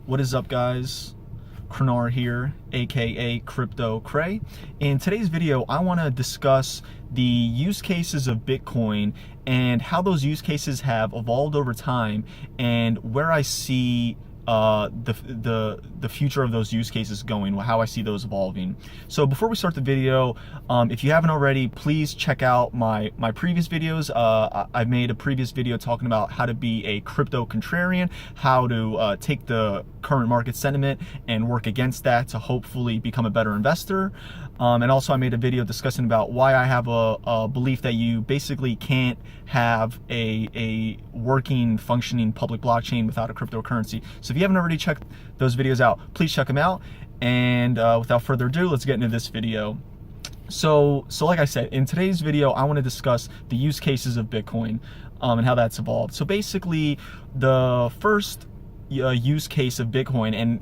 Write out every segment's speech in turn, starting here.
What is up, guys? Krenar here, aka Crypto Cray. In today's video, I want to discuss the use cases of Bitcoin and how those use cases have evolved over time, and where I see the future of those use cases going, how I see those evolving. So before we start the video, if you haven't already, please check out my previous videos. I've made a previous video talking about how to be a crypto contrarian, how to take the current market sentiment and work against that to hopefully become a better investor. And also I made a video discussing about why I have a belief that you basically can't have a working, functioning public blockchain without a cryptocurrency. So if you haven't already checked those videos out, please check them out. And without further ado, let's get into this video. So like I said, in today's video, I want to discuss the use cases of Bitcoin and how that's evolved. So basically, the first use case of Bitcoin, and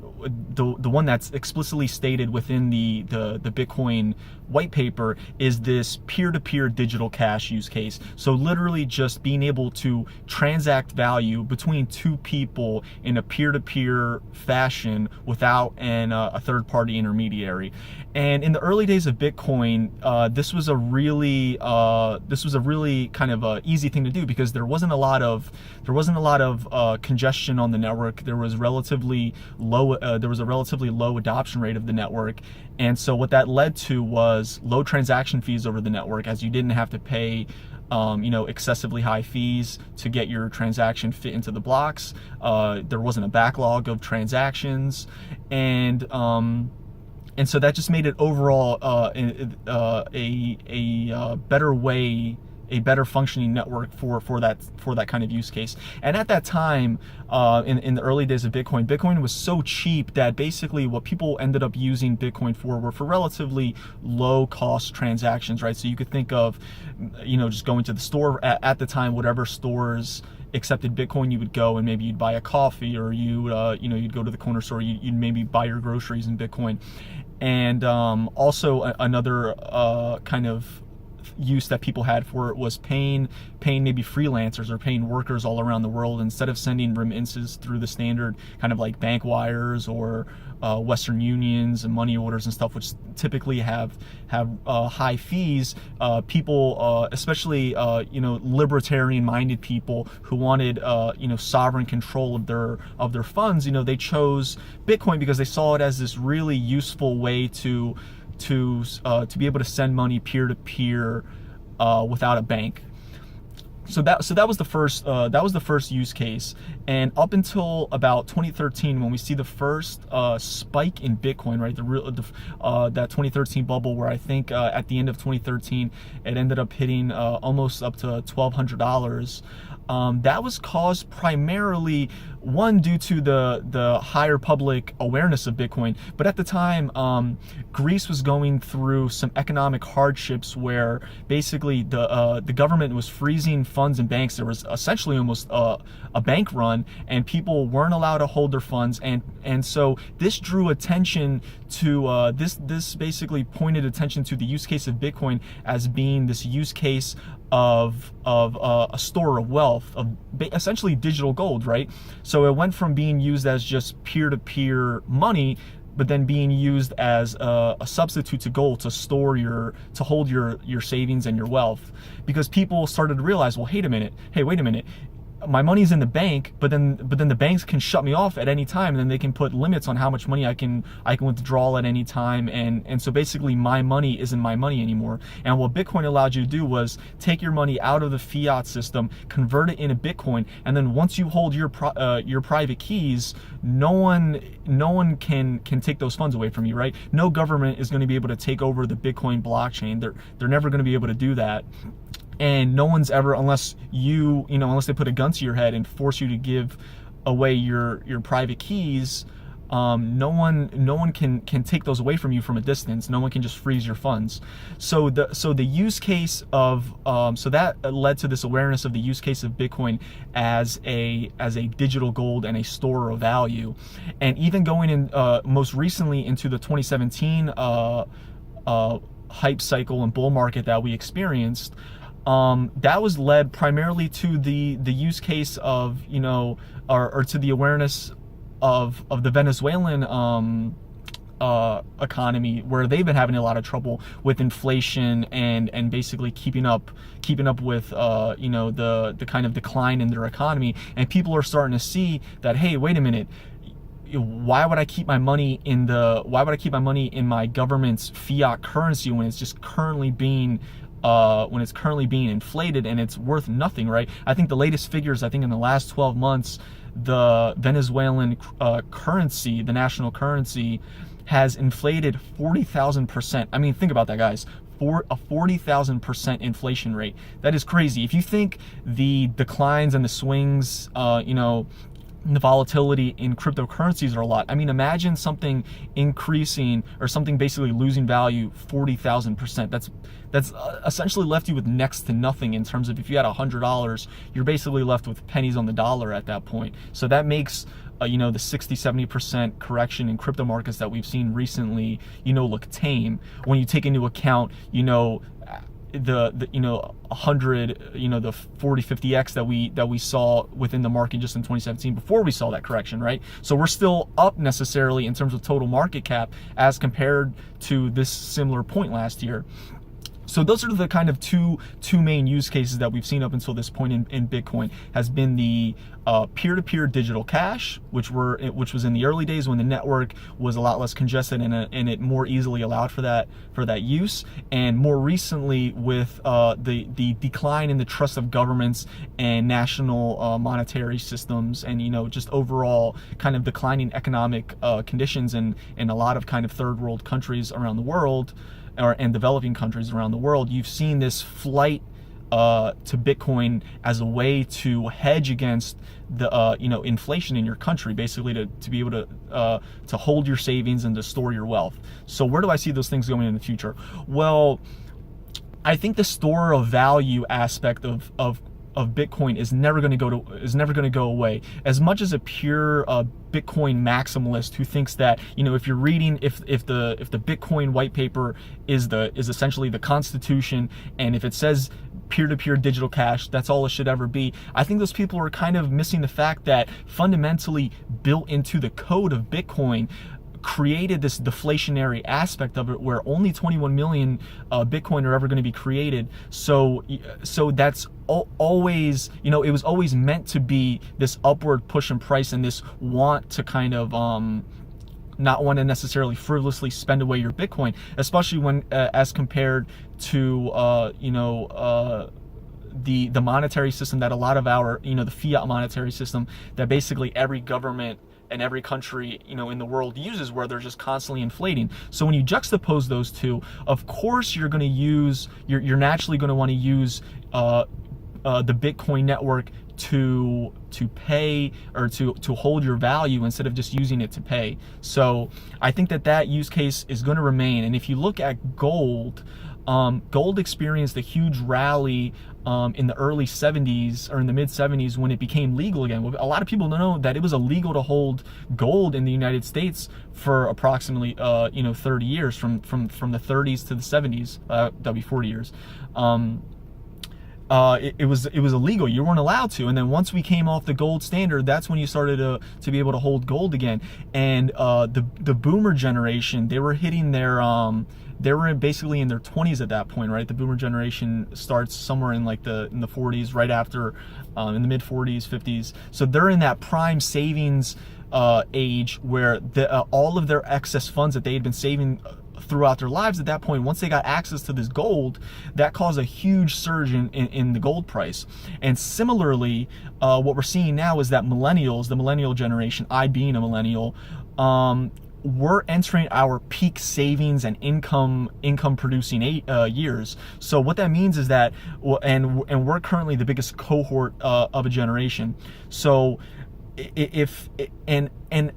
the one that's explicitly stated within the Bitcoin white paper, is this peer-to-peer digital cash use case. So literally just being able to transact value between two people in a peer-to-peer fashion without a third-party intermediary. And in the early days of Bitcoin, this was a really kind of easy thing to do, because there wasn't a lot of congestion on the network. There was a relatively low adoption rate of the network, and so what that led to was low transaction fees over the network, as you didn't have to pay excessively high fees to get your transaction fit into the blocks. There wasn't a backlog of transactions, and so that just made it overall a better way, a better functioning network for that kind of use case. And at that time, in the early days of Bitcoin was so cheap that basically what people ended up using Bitcoin for were for relatively low cost transactions, right? So you could think of, just going to the store at the time, whatever stores accepted Bitcoin, you would go and maybe you'd buy a coffee, or you'd go to the corner store, you'd maybe buy your groceries in Bitcoin. And also another kind of use that people had for it was paying maybe freelancers or paying workers all around the world. Instead of sending remittances through the standard kind of like bank wires or Western Unions and money orders and stuff, which typically have high fees, people, especially libertarian minded people who wanted sovereign control of their funds, they chose Bitcoin because they saw it as this really useful way to be able to send money peer to peer without a bank. So that was the first use case. And up until about 2013, when we see the first spike in Bitcoin, right, that 2013 bubble, where I think at the end of 2013 it ended up hitting almost up to $1,200. That was caused primarily, one, due to the higher public awareness of Bitcoin, but at the time, Greece was going through some economic hardships where basically the government was freezing funds in banks. There was essentially almost a bank run, and people weren't allowed to hold their funds, and so this drew attention to this basically pointed attention to the use case of Bitcoin as being this use case of a store of wealth, of essentially digital gold, right? So it went from being used as just peer-to-peer money, but then being used as a substitute to gold to hold your savings and your wealth, because people started to realize, well, wait a minute, my money's in the bank, but then the banks can shut me off at any time, and then they can put limits on how much money I can withdraw at any time, and so basically my money isn't my money anymore. And what Bitcoin allowed you to do was take your money out of the fiat system, convert it into Bitcoin, and then once you hold your private keys, no one can take those funds away from you, right? No government is going to be able to take over the Bitcoin blockchain. They're never going to be able to do that. And no one's ever, unless they put a gun to your head and force you to give away your private keys, no one can take those away from you from a distance. No one can just freeze your funds. So the use case of so that led to this awareness of the use case of Bitcoin as a digital gold and a store of value. And even going in most recently into the 2017 hype cycle and bull market that we experienced, that was led primarily to the use case of, or to the awareness of the Venezuelan economy, where they've been having a lot of trouble with inflation and basically keeping up with the kind of decline in their economy. And people are starting to see that, hey, wait a minute, why would I keep my money in my government's fiat currency when it's just currently being inflated and it's worth nothing, right? I think the latest figures, I think in the last 12 months, the Venezuelan currency, the national currency, has inflated 40,000%. I mean, think about that, guys. For a 40,000% inflation rate. That is crazy. If you think the declines and the swings, the volatility in cryptocurrencies are a lot. I mean, imagine something increasing or something basically losing value 40,000%. That's essentially left you with next to nothing in terms of, if you had $100, you're basically left with pennies on the dollar at that point. So that makes the 60-70% correction in crypto markets that we've seen recently, look tame when you take into account, the 100, the 40-50x that we saw within the market just in 2017 before we saw that correction, right? So we're still up necessarily in terms of total market cap as compared to this similar point last year. So those are the kind of two main use cases that we've seen up until this point in Bitcoin. Has been the peer-to-peer digital cash, which was in the early days when the network was a lot less congested and it more easily allowed for that use, and more recently with the decline in the trust of governments and national monetary systems, and just overall kind of declining economic conditions in a lot of kind of third world countries around the world, and developing countries around the world. You've seen this flight to Bitcoin as a way to hedge against the inflation in your country, basically to be able to hold your savings and to store your wealth. So where do I see those things going in the future? Well, I think the store of value aspect of Bitcoin is never going to go away. As much as a pure Bitcoin maximalist who thinks that, if you're reading, if the Bitcoin white paper is essentially the Constitution, and if it says peer-to-peer digital cash, that's all it should ever be, I think those people are kind of missing the fact that fundamentally built into the code of Bitcoin created this deflationary aspect of it, where only 21 million Bitcoin are ever going to be created. So that's always, it was always meant to be this upward push in price and this want to kind of not want to necessarily frivolously spend away your Bitcoin, especially when as compared to the monetary system that a lot of our, the fiat monetary system that basically every government and every country, in the world uses, where they're just constantly inflating. So when you juxtapose those two, of course you're naturally going to want to use the Bitcoin network to pay or to hold your value instead of just using it to pay. So I think that use case is going to remain. And if you look at gold, gold experienced a huge rally in the early 70s or in the mid 70s when it became legal again. A lot of people don't know that it was illegal to hold gold in the United States for approximately 30 years, from the 30s to the 70s. That'll be 40 years. It was illegal. You weren't allowed to. And then once we came off the gold standard, that's when you started to be able to hold gold again. And the boomer generation, they were hitting their they were basically in their 20s at that point, right? The boomer generation starts somewhere in the 40s, right after, in the mid 40s, 50s. So they're in that prime savings age where all of their excess funds that they had been saving throughout their lives at that point, once they got access to this gold, that caused a huge surge in the gold price. And similarly, what we're seeing now is that millennials, the millennial generation, I being a millennial, we're entering our peak savings and income producing years. So what that means is that, and we're currently the biggest cohort of a generation. So and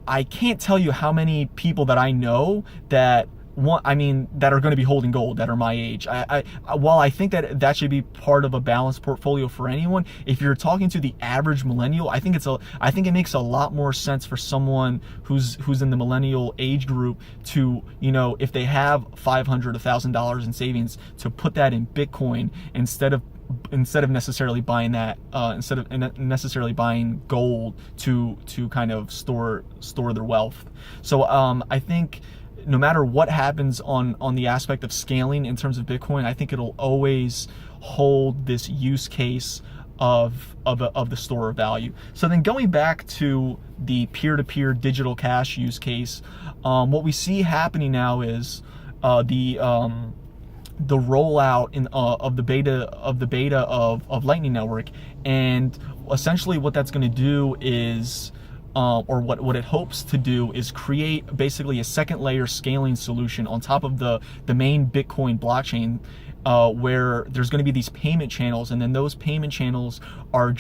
I can't tell you how many people that I know that are going to be holding gold that are my age. While I think that should be part of a balanced portfolio for anyone, if you're talking to the average millennial, I think it makes a lot more sense for someone who's in the millennial age group to, if they have $500, $1,000 in savings, to put that in Bitcoin instead of instead of necessarily buying that, instead of necessarily buying gold to kind of store their wealth. So I think no matter what happens on the aspect of scaling in terms of Bitcoin, I think it'll always hold this use case of the store of value. So then going back to the peer-to-peer digital cash use case, what we see happening now is the rollout of the beta of Lightning Network, and essentially what that's going to do is, or what it hopes to do is create basically a second layer scaling solution on top of the main Bitcoin blockchain, where there's going to be these payment channels, and then those payment channels are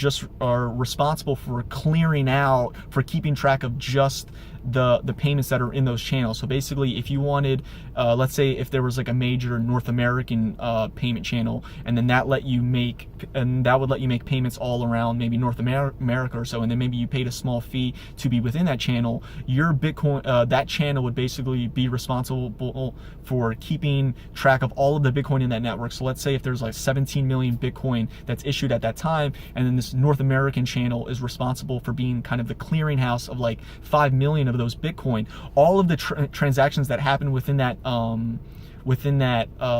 responsible for clearing out, for keeping track of just the payments that are in those channels. So basically, if you wanted, let's say if there was like a major North American payment channel, and then that would let you make payments all around maybe North America or so, and then maybe you paid a small fee to be within that channel, your Bitcoin, that channel would basically be responsible for keeping track of all of the Bitcoin in that network. So let's say if there's like 17 million Bitcoin that's issued at that time, and then this North American channel is responsible for being kind of the clearinghouse of like 5 million of those Bitcoin. All of the transactions that happen within that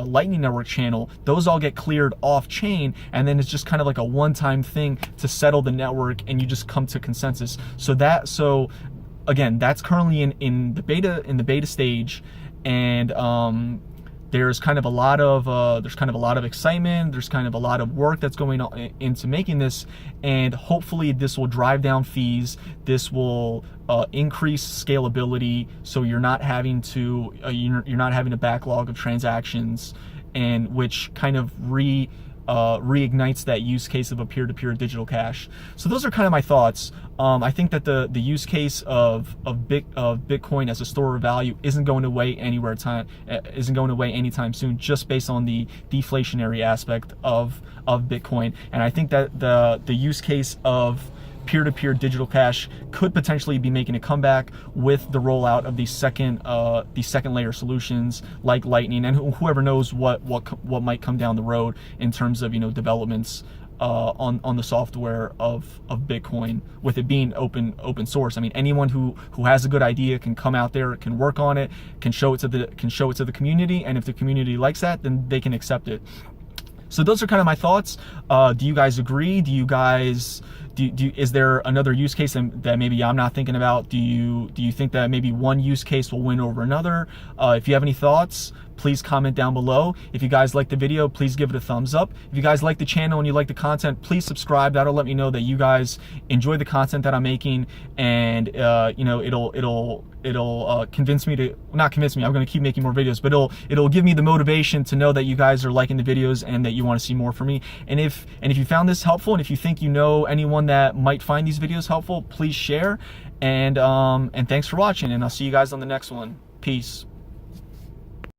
Lightning Network channel, those all get cleared off chain, and then it's just kind of like a one-time thing to settle the network, and you just come to consensus. So again, that's currently in the beta stage, and there's kind of a lot of excitement. There's kind of a lot of work that's going on into making this, and hopefully this will drive down fees. This will increase scalability, so you're not having a backlog of transactions, and which kind of reignites that use case of a peer-to-peer digital cash. So those are kind of my thoughts. I think that the use case of Bitcoin as a store of value isn't going away anytime soon, just based on the deflationary aspect of Bitcoin. And I think that the use case of peer-to-peer digital cash could potentially be making a comeback with the rollout of these second layer solutions like Lightning, and whoever knows what might come down the road in terms of developments on the software of Bitcoin, with it being open source. I mean, anyone who has a good idea can come out there, can work on it, can show it to the community, and if the community likes that, then they can accept it. So those are kind of my thoughts. Do you guys agree? Do you guys is there another use case that maybe I'm not thinking about? Do you think that maybe one use case will win over another? If you have any thoughts, please comment down below. If you guys like the video, please give it a thumbs up. If you guys like the channel and you like the content, please subscribe. That'll let me know that you guys enjoy the content that I'm making, and it'll convince me to, not convince me, I'm going to keep making more videos, but it'll give me the motivation to know that you guys are liking the videos and that you want to see more from me. And if you found this helpful, and if you think you know anyone that might find these videos helpful, please share. And thanks for watching, and I'll see you guys on the next one. Peace.